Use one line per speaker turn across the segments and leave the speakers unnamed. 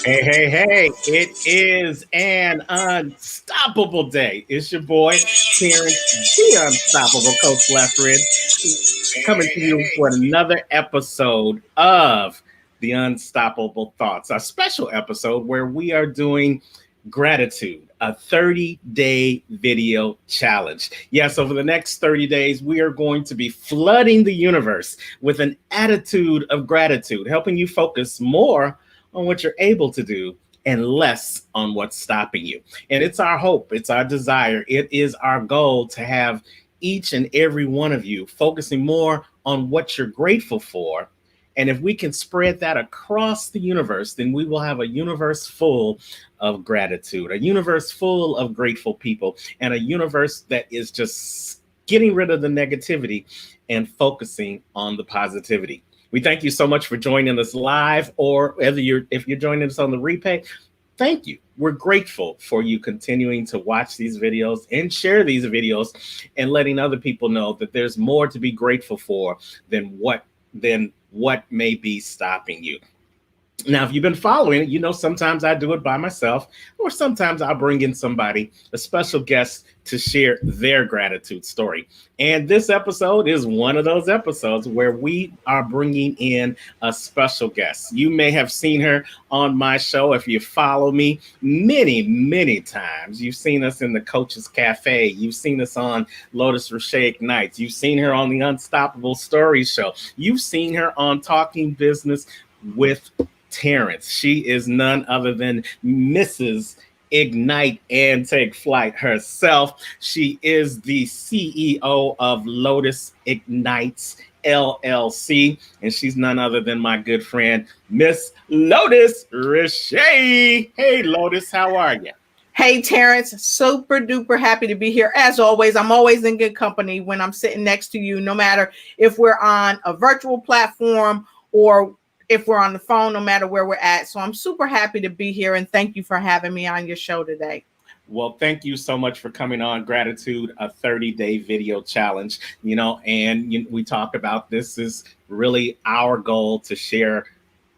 Hey, hey, hey, it is an unstoppable day. It's your boy, Terrence, the unstoppable Coach Lefford, coming to you for another episode of the Unstoppable Thoughts, a special episode where we are doing gratitude, a 30-day video challenge. Yes, over the next 30 days, we are going to be flooding the universe with an attitude of gratitude, helping you focus more on what you're able to do and less on what's stopping you. And it's our hope, it's our desire, it is our goal to have each and every one of you focusing more on what you're grateful for. And if we can spread that across the universe, then we will have a universe full of gratitude, a universe full of grateful people, and a universe that is just getting rid of the negativity and focusing on the positivity. We thank you so much for joining us live, or whether if you're joining us on the replay. Thank you. We're grateful for you continuing to watch these videos and share these videos and letting other people know that there's more to be grateful for than what may be stopping you. Now, if you've been following it, you know sometimes I do it by myself, or sometimes I'll bring in somebody, a special guest, to share their gratitude story. And this episode is one of those episodes where we are bringing in a special guest. You may have seen her on my show if you follow me many, many times. You've seen us in the Coaches Cafe. You've seen us on Lotus Roche Ignites. You've seen her on the Unstoppable Stories show. You've seen her on Talking Business with Terrence. She is none other than Mrs. Ignite and Take Flight herself. She is the CEO of Lotus Ignites LLC, and she's none other than my good friend, Miss Lotus Roche. Hey, Lotus, how are you?
Hey, Terrence, super duper happy to be here. As always, I'm always in good company when I'm sitting next to you, no matter if we're on a virtual platform or if we're on the phone, no matter where we're at. So I'm super happy to be here, and thank you for having me on your show today.
Well, thank you so much for coming on Gratitude, a 30-day video challenge. We talked about this is really our goal to share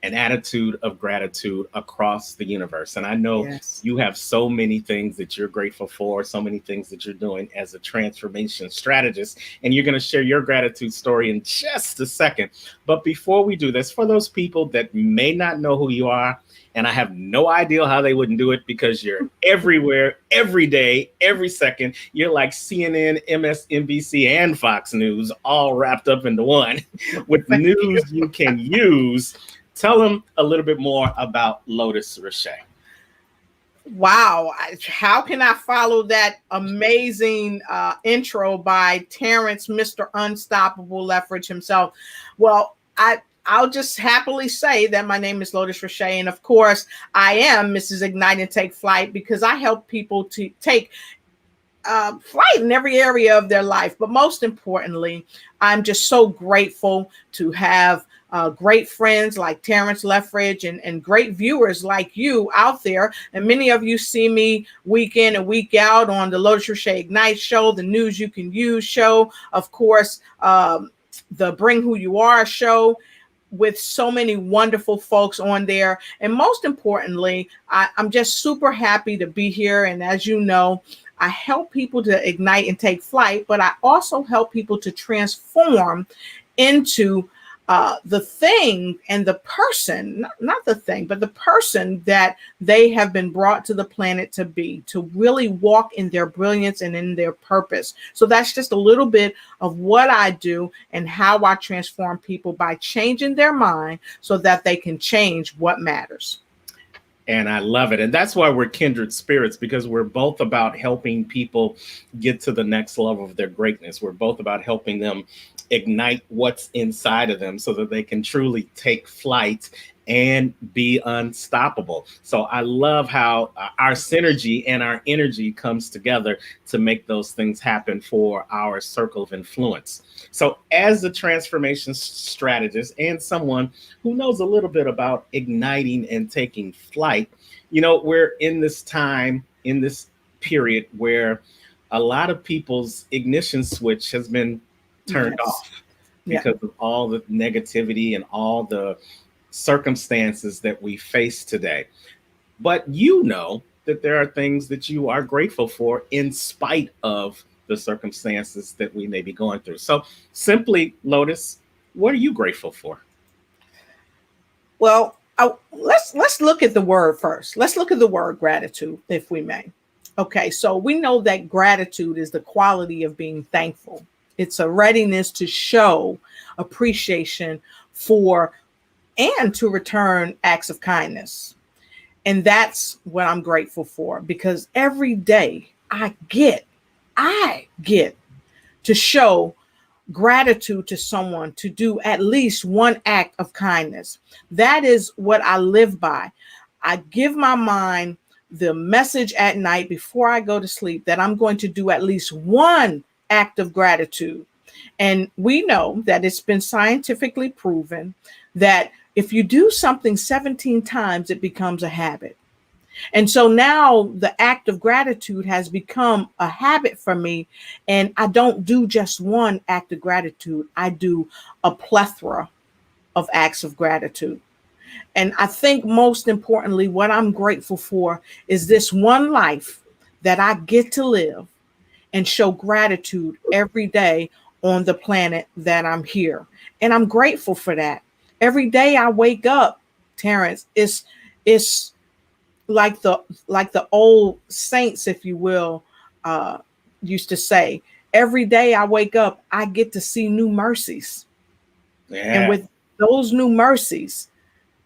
an attitude of gratitude across the universe. And I know
Yes.
you have so many things that you're grateful for, so many things that you're doing as a transformation strategist. And you're going to share your gratitude story in just a second. But before we do this, for those people that may not know who you are, and I have no idea how they wouldn't do it because you're everywhere, every day, every second. You're like CNN, MSNBC, and Fox News all wrapped up into one with news you can use. Tell them a little bit more about Lotus Roche.
Wow. How can I follow that amazing intro by Terrence, Mr. Unstoppable Leffridge himself? Well, I'll just happily say that my name is Lotus Roche. And of course, I am Mrs. Ignite and Take Flight because I help people to take flight in every area of their life. But most importantly, I'm just so grateful to have great friends like Terrence Leffridge and great viewers like you out there. And many of you see me week in and week out on the Lotus Roche Ignite show, the News You Can Use show, of course, the Bring Who You Are show, with so many wonderful folks on there. And most importantly, I'm just super happy to be here. And as you know, I help people to ignite and take flight, but I also help people to transform into the thing and the person, not the thing, but the person that they have been brought to the planet to be, to really walk in their brilliance and in their purpose. So that's just a little bit of what I do and how I transform people by changing their mind so that they can change what matters.
And I love it. And that's why we're kindred spirits, because we're both about helping people get to the next level of their greatness. We're both about helping them ignite what's inside of them so that they can truly take flight and be unstoppable. So I love how our synergy and our energy comes together to make those things happen for our circle of influence. So as a transformation strategist and someone who knows a little bit about igniting and taking flight, we're in this time, in this period where a lot of people's ignition switch has been turned
Yes.
off
Yeah.
because of all the negativity and all the circumstances that we face today. But you know that there are things that you are grateful for in spite of the circumstances that we may be going through. So, simply, Lotus, what are you grateful for?
Well, let's look at the word first. Let's look at the word gratitude, if we may. Okay, so we know that gratitude is the quality of being thankful. It's a readiness to show appreciation for and to return acts of kindness. And that's what I'm grateful for, because every day I get to show gratitude to someone, to do at least one act of kindness. That is what I live by. I give my mind the message at night before I go to sleep that I'm going to do at least one act of gratitude. And we know that it's been scientifically proven that if you do something 17 times, it becomes a habit. And so now the act of gratitude has become a habit for me. And I don't do just one act of gratitude. I do a plethora of acts of gratitude. And I think most importantly, what I'm grateful for is this one life that I get to live and show gratitude every day on the planet that I'm here. And I'm grateful for that. Every day I wake up, Terrence, it's like the old saints, if you will, used to say, every day I wake up, I get to see new mercies.
Yeah.
And with those new mercies,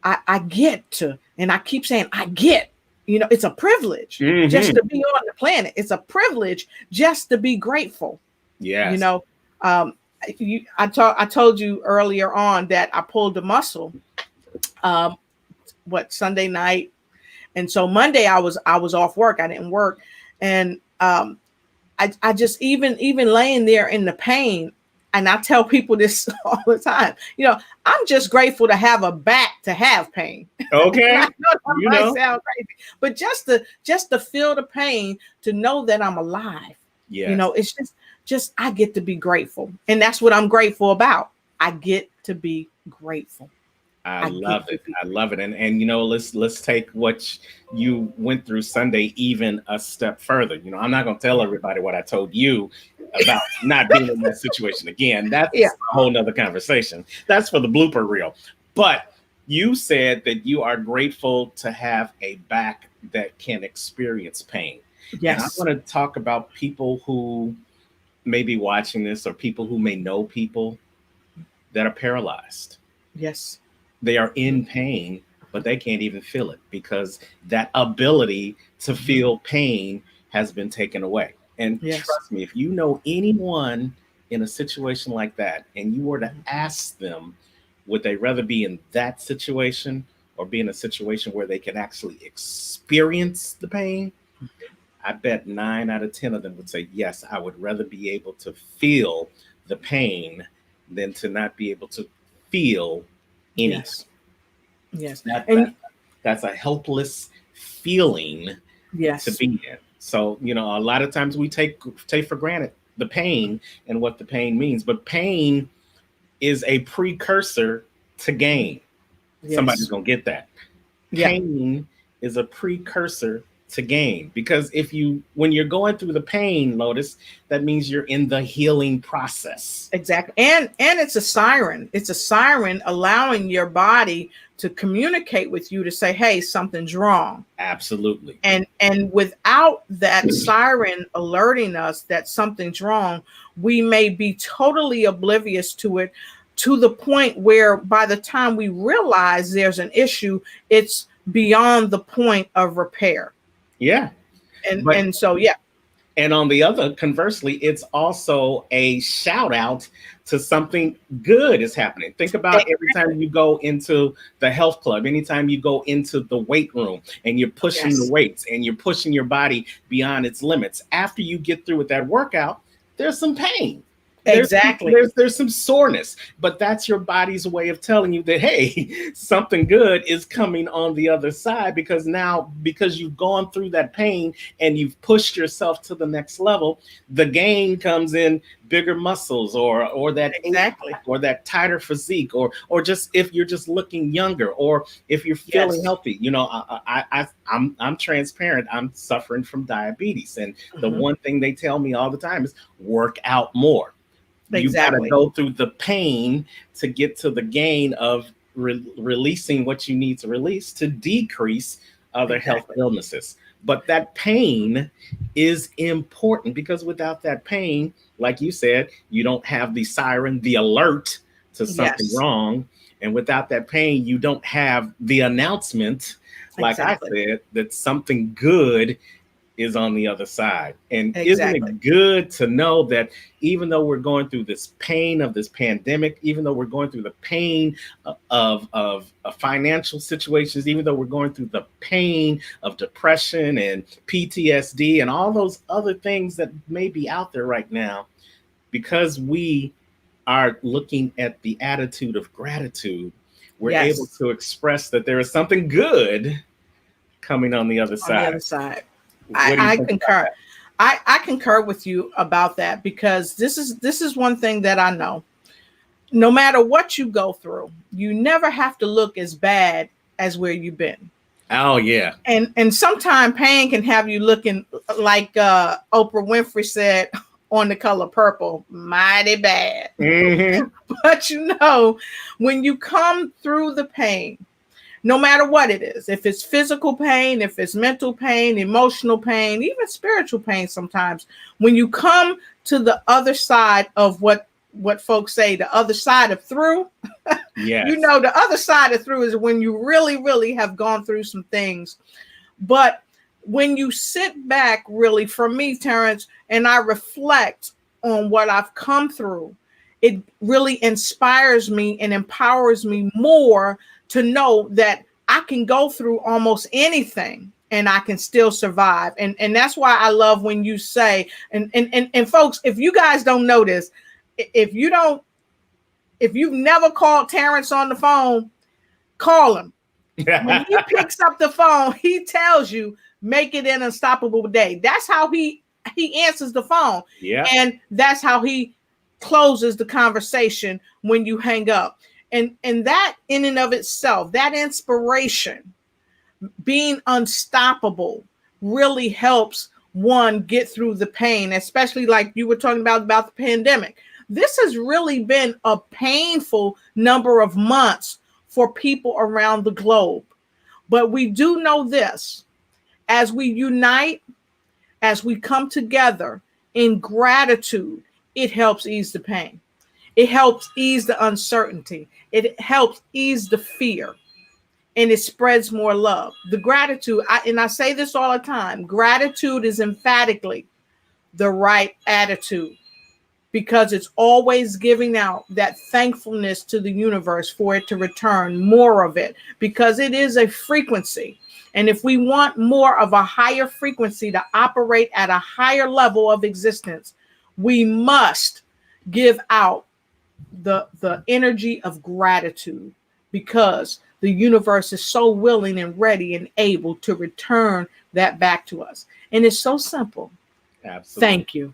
I get to, and I keep saying, I get, it's a privilege just to be on the planet. It's a privilege just to be grateful.
Yes.
I told you earlier on that I pulled a muscle, Sunday night. And so Monday I was off work. I didn't work. And I just even laying there in the pain, and I tell people this all the time, I'm just grateful to have a back to have pain.
Okay.
I know that might sound crazy, but just to feel the pain, to know that I'm alive.
Yes.
It's just I get to be grateful. And that's what I'm grateful about. I get to be grateful.
I love it. I love it. And let's take what you went through Sunday even a step further. I'm not going to tell everybody what I told you about not being in that situation again. That's a whole nother conversation. That's for the blooper reel. But you said that you are grateful to have a back that can experience pain.
Yes.
And I want to talk about people who may be watching this, or people who may know people that are paralyzed.
Yes.
They are in pain, but they can't even feel it, because that ability to feel pain has been taken away. And trust me, if you know anyone in a situation like that, and you were to ask them, would they rather be in that situation or be in a situation where they can actually experience the pain? I bet 9 out of 10 of them would say, yes, I would rather be able to feel the pain than to not be able to feel anything.
Yes.
That's a helpless feeling to be in. So, a lot of times we take for granted the pain and what the pain means, but pain is a precursor to gain. Yes. Somebody's going to get that. Pain is a precursor to gain, because when you're going through the pain, Lotus, that means you're in the healing process.
Exactly. And it's a siren. It's a siren allowing your body to communicate with you to say, hey, something's wrong.
Absolutely.
And without that siren alerting us that something's wrong, we may be totally oblivious to it, to the point where by the time we realize there's an issue, it's beyond the point of repair.
Yeah.
And so.
And on the other, conversely, it's also a shout out to something good is happening. Think about every time you go into the health club, anytime you go into the weight room and you're pushing the weights and you're pushing your body beyond its limits. After you get through with that workout, there's some pain.
Exactly.
There's some soreness, but that's your body's way of telling you that, hey, something good is coming on the other side, because now, because you've gone through that pain and you've pushed yourself to the next level, the gain comes in bigger muscles, or that
Exactly.
or that tighter physique, or just if you're just looking younger, or if you're feeling
Yes.
healthy. I'm transparent. I'm suffering from diabetes, and the
Mhm.
one thing they tell me all the time is work out more. You got to
Exactly.
go through the pain to get to the gain of releasing what you need to release to decrease other health
Exactly.
illnesses. But that pain is important, because without that pain, like you said, you don't have the siren, the alert to something
Yes.
wrong. And without that pain, you don't have the announcement, like I
Exactly.
said, that something good is on the other side. And isn't
Exactly.
it good to know that even though we're going through this pain of this pandemic, even though we're going through the pain of financial situations, even though we're going through the pain of depression and PTSD and all those other things that may be out there right now, because we are looking at the attitude of gratitude, we're able
Yes.
to express that there is something good coming on the other
On the
side.
other side.
What do you
I
think about
concur.
that?
I concur with you about that, because this is one thing that I know. No matter what you go through, you never have to look as bad as where you've been.
Oh yeah.
And sometimes pain can have you looking like Oprah Winfrey said on The Color Purple, mighty bad.
Mm-hmm.
But when you come through the pain, no matter what it is, if it's physical pain, if it's mental pain, emotional pain, even spiritual pain, sometimes when you come to the other side of what folks say, the other side of through,
Yes.
the other side of through is when you really, really have gone through some things. But when you sit back, really, for me, Terrence, and I reflect on what I've come through, it really inspires me and empowers me more to know that I can go through almost anything and I can still survive. And that's why I love when you say, and folks, if you guys don't know this, if you don't, if you've never called Terrence on the phone, call him. When he picks up the phone, he tells you, make it an unstoppable day. That's how he answers the phone.
Yeah.
And that's how he closes the conversation when you hang up. And that in and of itself, that inspiration, being unstoppable, really helps one get through the pain, especially like you were talking about the pandemic. This has really been a painful number of months for people around the globe. But we do know this: as we unite, as we come together in gratitude, it helps ease the pain. It helps ease the uncertainty. It helps ease the fear, and it spreads more love. The gratitude, and I say this all the time, gratitude is emphatically the right attitude, because it's always giving out that thankfulness to the universe for it to return more of it, because it is a frequency. And if we want more of a higher frequency to operate at a higher level of existence, we must give out the energy of gratitude, because the universe is so willing and ready and able to return that back to us. And it's so simple.
Absolutely.
Thank you.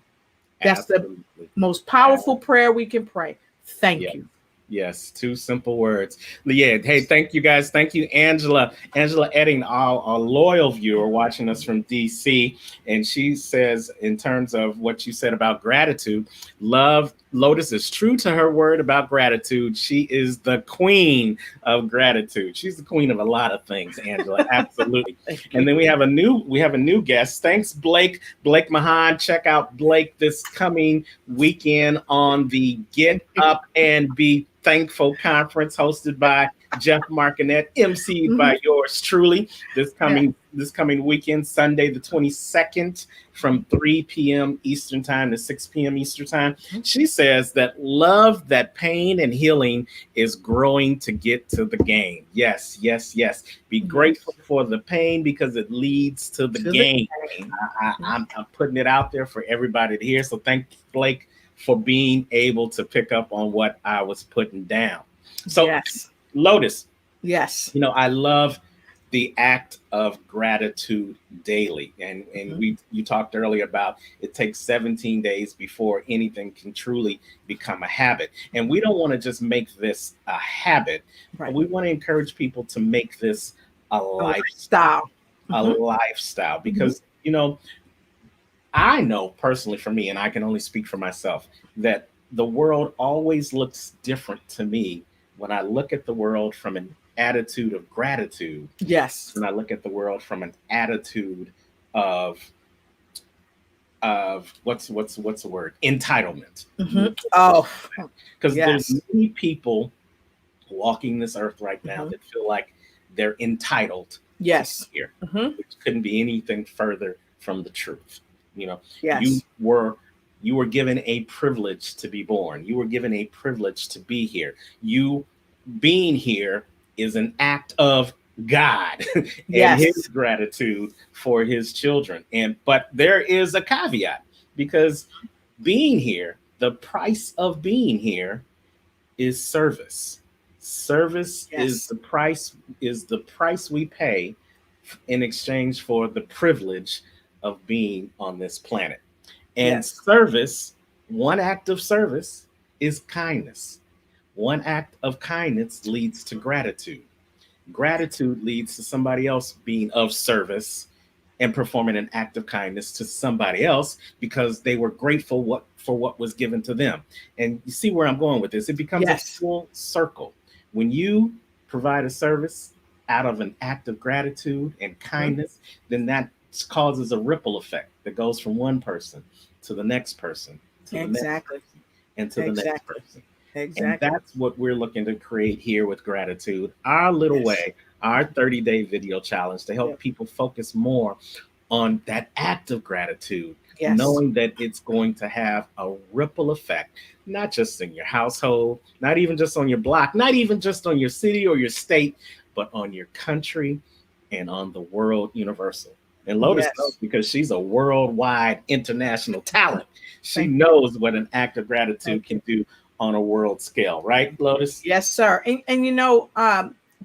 That's the
Absolutely.
most powerful prayer we can pray. Thank
Yeah.
you.
Yes, two simple words. Yeah. Hey, thank you guys. Thank you, Angela. Angela Edding, a loyal viewer watching us from DC. And she says, in terms of what you said about gratitude, love, Lotus is true to her word about gratitude. She is the queen of gratitude. She's the queen of a lot of things, Angela. Absolutely. And then we have a new guest. Thanks, Blake Mahan. Check out Blake this coming weekend on the Get Up and Be Thankful conference hosted by Jeff Markinet, emceed by yours truly. This coming weekend, Sunday the 22nd, from 3 p.m. Eastern time to 6 p.m. Eastern time. She says that love, that pain and healing is growing to get to the game. Yes, yes, yes. Be grateful for the pain, because it leads to the game. I'm putting it out there for everybody to hear. So thank Blake for being able to pick up on what I was putting down. So,
Yes.
Lotus,
Yes.
I love the act of gratitude daily. And
Mhm.
you talked earlier about it takes 17 days before anything can truly become a habit. And we don't want to just make this a habit, but
Right.
we want to encourage people to make this a
A
lifestyle.
lifestyle.
A
Mhm.
lifestyle.
Mhm.
Because, I know personally for me, and I can only speak for myself, that the world always looks different to me when I look at the world from an attitude of gratitude,
Yes.
when I look at the world from an attitude of what's the word, entitlement.
Mhm. Oh,
Because there's
yes.
many people walking this earth right now
Mhm.
that feel like they're entitled to be
Yes.
here,
Mhm.
which couldn't be anything further from the truth. You know, you
Yes.
were you were given a privilege to be born. You were given a privilege to be here. You being here is an act of God and his
Yes.
gratitude for his children. And but there is a caveat, because being here, the price of being here is service. Service
Yes.
is the price we pay in exchange for the privilege of being on this planet. And
Yes.
service, one act of service is kindness. One act of kindness leads to gratitude. Gratitude leads to somebody else being of service and performing an act of kindness to somebody else because they were grateful for what was given to them. And you see where I'm going with this. It becomes a
Yes.
full circle. When you provide a service out of an act of gratitude and
Mhm.
kindness, then that causes a ripple effect that goes from one person to the next person, to the next
Exactly.
person, and to the next
Exactly.
person. And
Exactly.
that's what we're looking to create here with gratitude, our little
Yes.
way, our 30-day video challenge to help
Yep.
people focus more on that act of gratitude,
Yes.
knowing that it's going to have a ripple effect, not just in your household, not even just on your block, not even just on your city or your state, but on your country and on the world universal. And Lotus knows
Yes.
because she's a worldwide international talent. She
Thank you.
knows what an act of
Thank
gratitude
you.
can do on a world scale, right, Lotus?
Yes, sir. And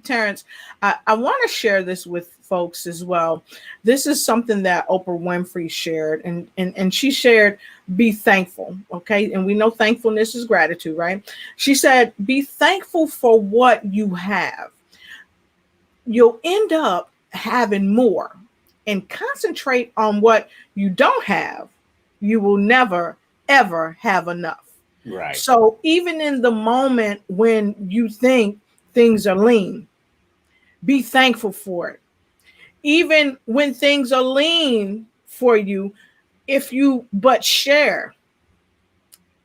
Terrence, I want to share this with folks as well. This is something that Oprah Winfrey shared, and she shared, be thankful. Okay. And we know thankfulness is gratitude, right? She said, be thankful for what you have. You'll end up having more, and concentrate on what you don't have. You will never, ever have enough.
Right.
So even in the moment when you think things are lean, be thankful for it. Even when things are lean for you, if you but share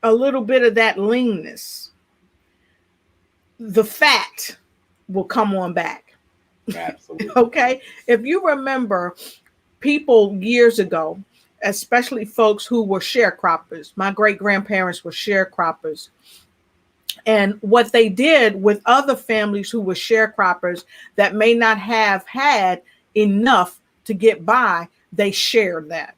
a little bit of that leanness, the fat will come on back.
Absolutely.
Okay. If you remember people years ago, especially folks who were sharecroppers, my great grandparents were sharecroppers. And what they did with other families who were sharecroppers that may not have had enough to get by, they shared that.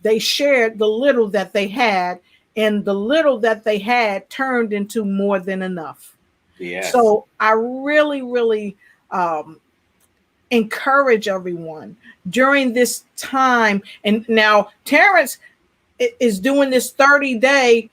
They shared the little that they had, and the little that they had turned into more than enough.
Yes.
So I really, really um, encourage everyone during this time. And now Terrence is doing this 30-day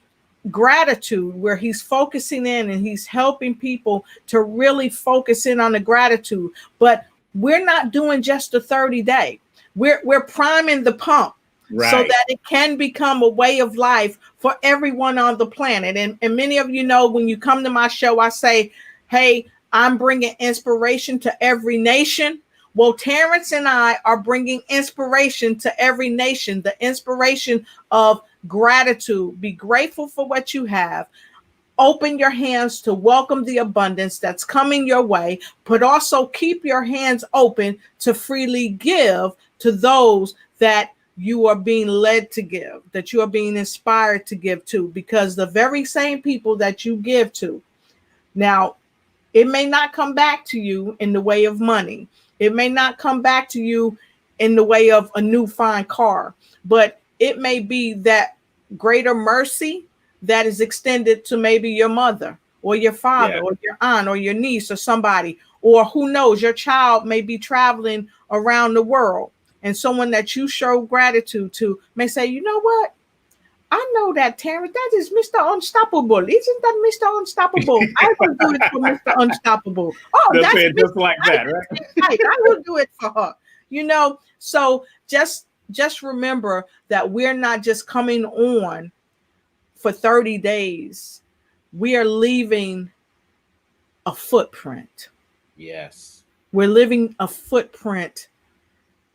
gratitude where he's focusing in and he's helping people to really focus in on the gratitude. But we're not doing just a 30-day. We're priming the pump so
Right.
that it can become a way of life for everyone on the planet. And many of you know, when you come to my show, I say, hey, I'm bringing inspiration to every nation. Well, Terrence and I are bringing inspiration to every nation, the inspiration of gratitude. Be grateful for what you have. Open your hands to welcome the abundance that's coming your way, but also keep your hands open to freely give to those that you are being led to give, that you are being inspired to give to, because the very same people that you give to, now, it may not come back to you in the way of money. It may not come back to you in the way of a new fine car, but it may be that greater mercy, that is extended to maybe your mother or your father
Yeah.
or your aunt or your niece or somebody, or who knows, your child may be traveling around the world, and someone that you show gratitude to may say, you know what? I know that, Terrence. That is Mr. Unstoppable. Isn't that Mr. Unstoppable? I will do it for Mr. Unstoppable. Oh,
They'll
that's
say it
Mr.
just like that, right?
Right. I will do it for her. You know, so just remember that we're not just coming on for 30 days. We are leaving a footprint.
Yes.
We're leaving a footprint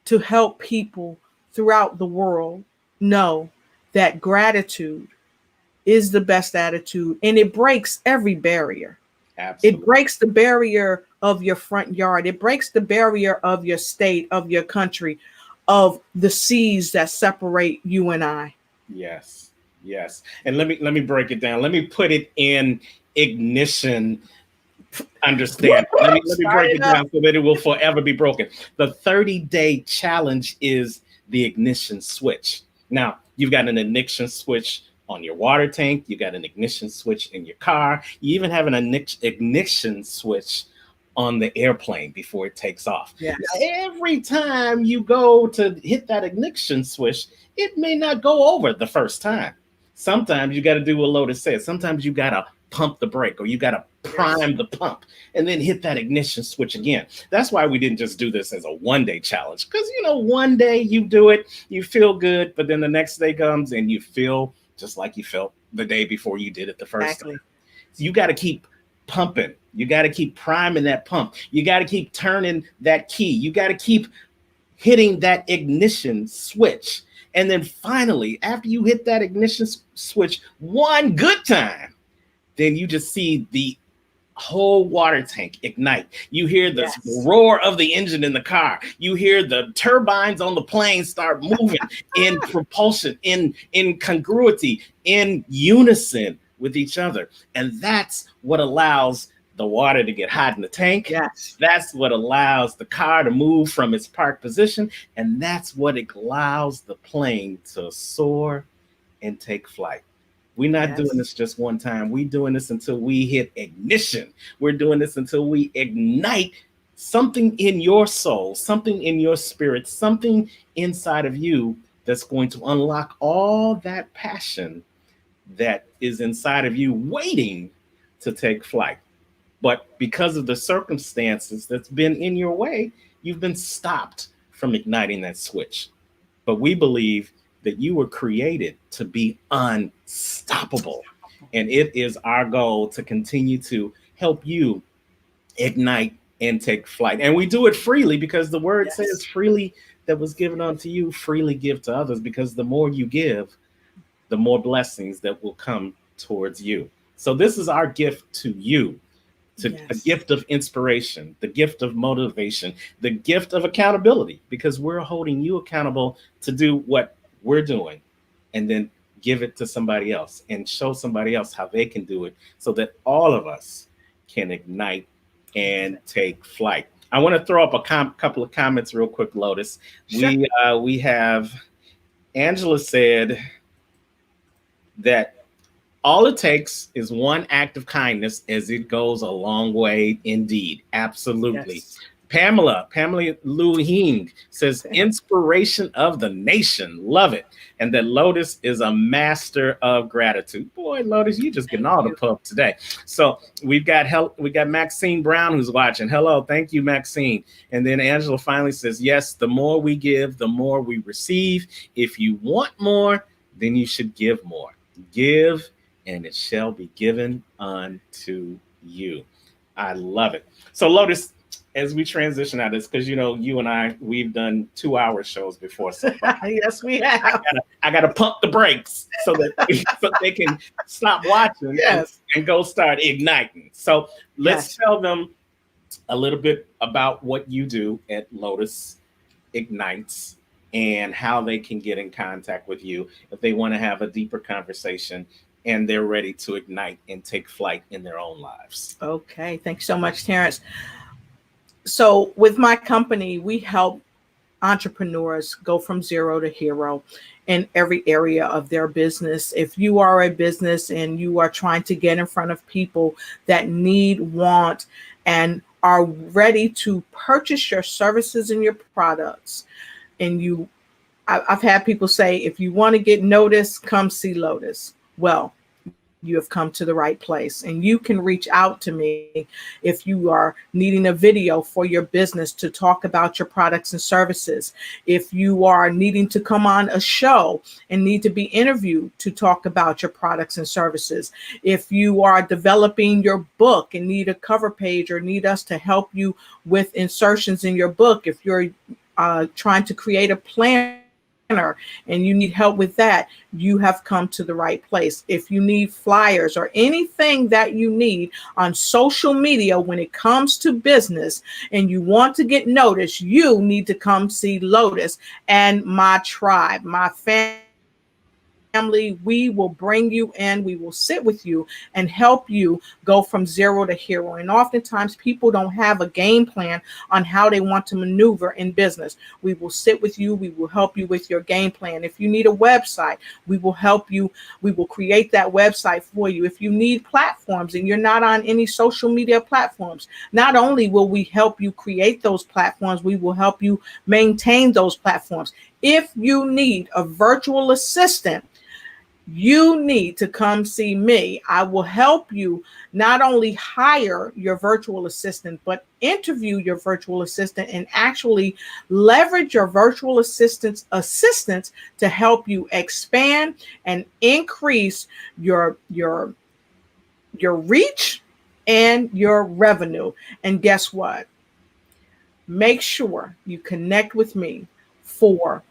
to help people throughout the world know that gratitude is the best attitude, and it breaks every barrier.
Absolutely.
It breaks the barrier of your front yard. It breaks the barrier of your state, of your country, of the seas that separate you and I.
Yes. Yes. And let me break it down. Let me put it in ignition understand. Let me break it down so that it will forever be broken. The 30-day challenge is the ignition switch. Now, you've got an ignition switch on your water tank, you got an ignition switch in your car, you even have an ignition switch on the airplane before it takes off.
Yes.
Now, every time you go to hit that ignition switch, it may not go over the first time. Sometimes you got to do what Lotus says. Sometimes you got to pump the brake, or you got to prime the pump and then hit that ignition switch again. That's why we didn't just do this as a one-day challenge, because one day you do it, you feel good, but then the next day comes and you feel just like you felt the day before you did it the first time. So you got to keep pumping. You got to keep priming that pump. You got to keep turning that key. You got to keep hitting that ignition switch. And then finally, after you hit that ignition switch one good time, then you just see the whole water tank ignite. You hear the roar of the engine in the car. You hear the turbines on the plane start moving in propulsion, in congruity, in unison with each other. And that's what allows the water to get hot in the tank.
Yes.
That's what allows the car to move from its parked position. And that's what allows the plane to soar and take flight. We're not doing this just one time. We're doing this until we hit ignition. We're doing this until we ignite something in your soul, something in your spirit, something inside of you that's going to unlock all that passion that is inside of you waiting to take flight. But because of the circumstances that's been in your way, you've been stopped from igniting that switch. But we believe that you were created to be unstoppable. And it is our goal to continue to help you ignite and take flight. And we do it freely, because the word says freely that was given unto you, freely give to others, because the more you give, the more blessings that will come towards you. So this is our gift to you. A gift of inspiration, the gift of motivation, the gift of accountability, because we're holding you accountable to do what we're doing, and then give it to somebody else and show somebody else how they can do it, so that all of us can ignite and take flight. I want to throw up a couple of comments real quick, Lotus. Sure. We have Angela said that all it takes is one act of kindness, as it goes a long way indeed. Absolutely. Yes. Pamela Luhing says, inspiration of the nation. Love it. And that Lotus is a master of gratitude. Boy, Lotus, you just getting all the pub today. So we got Maxine Brown who's watching. Hello. Thank you, Maxine. And then Angela finally says, yes, the more we give, the more we receive. If you want more, then you should give more. Give, and it shall be given unto you. I love it. So Lotus, as we transition out of this, because you and I, we've done 2-hour shows before. So
yes, we have.
I gotta pump the brakes so that so they can stop watching and go start igniting. So let's tell them a little bit about what you do at Lotus Ignites and how they can get in contact with you if they want to have a deeper conversation and they're ready to ignite and take flight in their own lives.
Okay. Thanks so much, Terrence. So with my company, we help entrepreneurs go from zero to hero in every area of their business. If you are a business and you are trying to get in front of people that need, want, and are ready to purchase your services and your products, and I've had people say, if you want to get noticed, come see Lotus. Well, you have come to the right place. And you can reach out to me if you are needing a video for your business to talk about your products and services. If you are needing to come on a show and need to be interviewed to talk about your products and services. If you are developing your book and need a cover page or need us to help you with insertions in your book. If you're trying to create a plan and you need help with that, you have come to the right place. If you need flyers or anything that you need on social media when it comes to business and you want to get noticed, you need to come see Lotus and my tribe, my family. We will bring you in, we will sit with you and help you go from zero to hero. And oftentimes people don't have a game plan on how they want to maneuver in business. We will sit with you, we will help you with your game plan. If you need a website, we will help you, we will create that website for you. If you need platforms and you're not on any social media platforms, not only will we help you create those platforms, we will help you maintain those platforms. If you need a virtual assistant, you need to come see me. I will help you not only hire your virtual assistant, but interview your virtual assistant and actually leverage your virtual assistant's assistance to help you expand and increase your reach and your revenue. And guess what? Make sure you connect with me for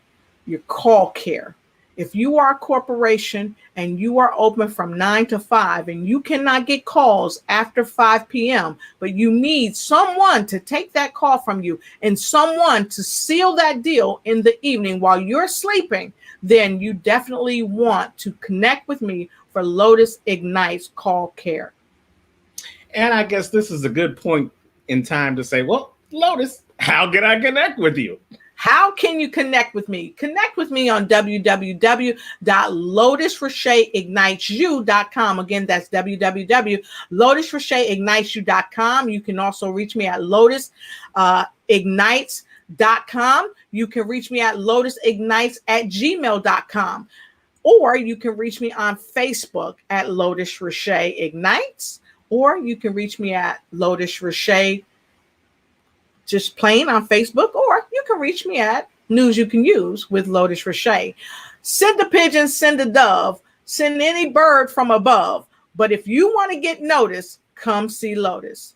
your call care. If you are a corporation and you are open from 9 to 5 and you cannot get calls after 5 p.m., but you need someone to take that call from you and someone to seal that deal in the evening while you're sleeping, then you definitely want to connect with me for Lotus Ignites Call Care.
And I guess this is a good point in time to say, well, Lotus, how can I connect with you?
How can you connect with me? Connect with me on www.lotusrocheteignitesyou.com. Again, that's www.lotusrocheteignitesyou.com. You can also reach me at lotusignites.com. You can reach me at lotusignites@gmail.com. Or you can reach me on Facebook at Lotus Rochea Ignites. Or you can reach me at Lotus Rochea just plain on Facebook, or you can reach me at News You Can Use with Lotus Rochea. Send a pigeon, send a dove, send any bird from above. But if you want to get noticed, come see Lotus.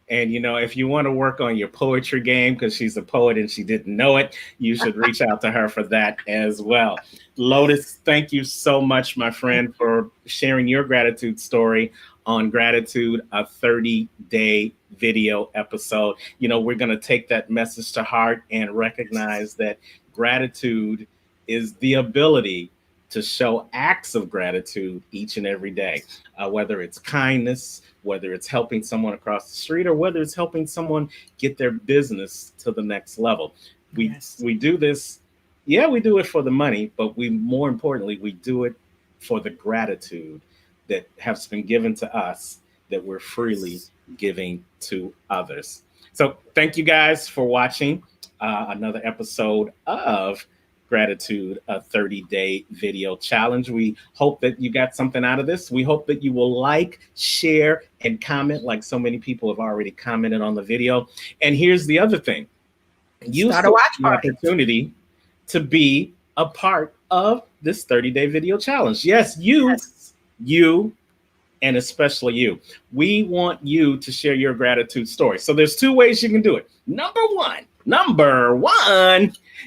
And, you know, if you want to work on your poetry game, because she's a poet and she didn't know it, you should reach out to her for that as well. Lotus, thank you so much, my friend, for sharing your gratitude story on Gratitude, a 30-day video episode. You know, we're going to take that message to heart and recognize that gratitude is the ability to show acts of gratitude each and every day, whether it's kindness, whether it's helping someone across the street, or whether it's helping someone get their business to the next level. We do this. Yeah, we do it for the money, but more importantly, we do it for the gratitude that has been given to us, that we're freely giving to others. So thank you guys for watching another episode of Gratitude, a 30-day video challenge. We hope that you got something out of this. We hope that you will like, share, and comment like so many people have already commented on the video. And here's the other thing. Use the opportunity to be a part of this 30-day video challenge. Yes, you, and especially you. We want you to share your gratitude story. So there's two ways you can do it. Number one,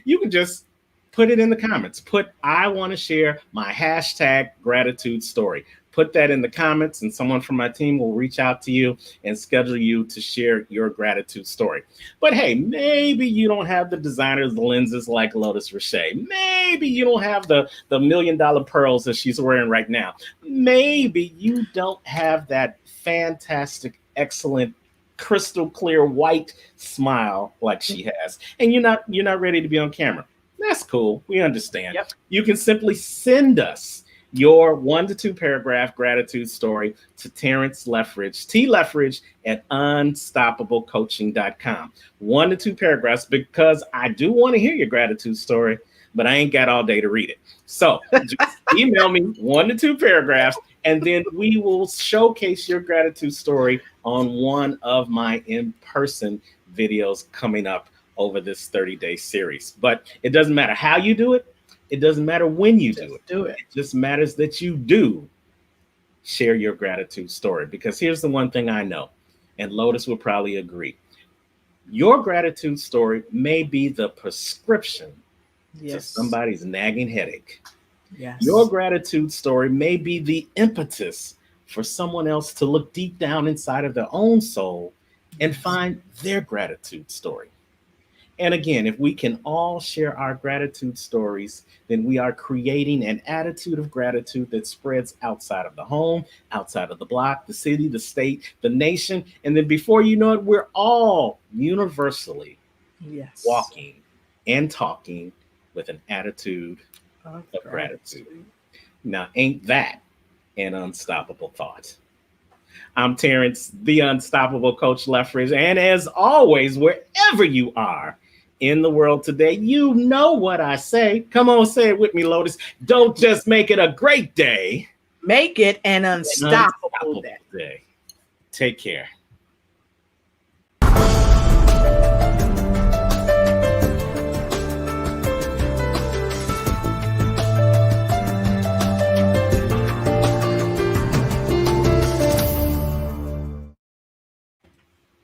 you can just put it in the comments. Put, I want to share my hashtag gratitude story. Put that in the comments and someone from my team will reach out to you and schedule you to share your gratitude story. But hey, maybe you don't have the designer's lenses like Lotus Rochea. Maybe you don't have the $1 million pearls that she's wearing right now. Maybe you don't have that fantastic, excellent crystal clear white smile like she has, and you're not ready to be on camera. That's cool. We understand.
Yep.
You can simply send us your 1 to 2 paragraph gratitude story to Terrence Leffridge, Leffridge at unstoppablecoaching.com. 1 to 2 paragraphs, because I do want to hear your gratitude story, but I ain't got all day to read it. So just email me 1 to 2 paragraphs, and then we will showcase your gratitude story on one of my in-person videos coming up over this 30-day series. But it doesn't matter how you do it. It doesn't matter when you do it. It just matters that you do share your gratitude story. Because here's the one thing I know, and Lotus will probably agree. Your gratitude story may be the prescription to somebody's nagging headache.
Yes.
Your gratitude story may be the impetus for someone else to look deep down inside of their own soul and find their gratitude story. And again, if we can all share our gratitude stories, then we are creating an attitude of gratitude that spreads outside of the home, outside of the block, the city, the state, the nation. And then before you know it, we're all universally walking and talking with an attitude of gratitude. Now, ain't that an unstoppable thought? I'm Terrence, the Unstoppable Coach Leffridge. And as always, wherever you are in the world today, you know what I say. Come on, say it with me, Lotus. Don't just make it a great day.
Make it an unstoppable day.
Take care.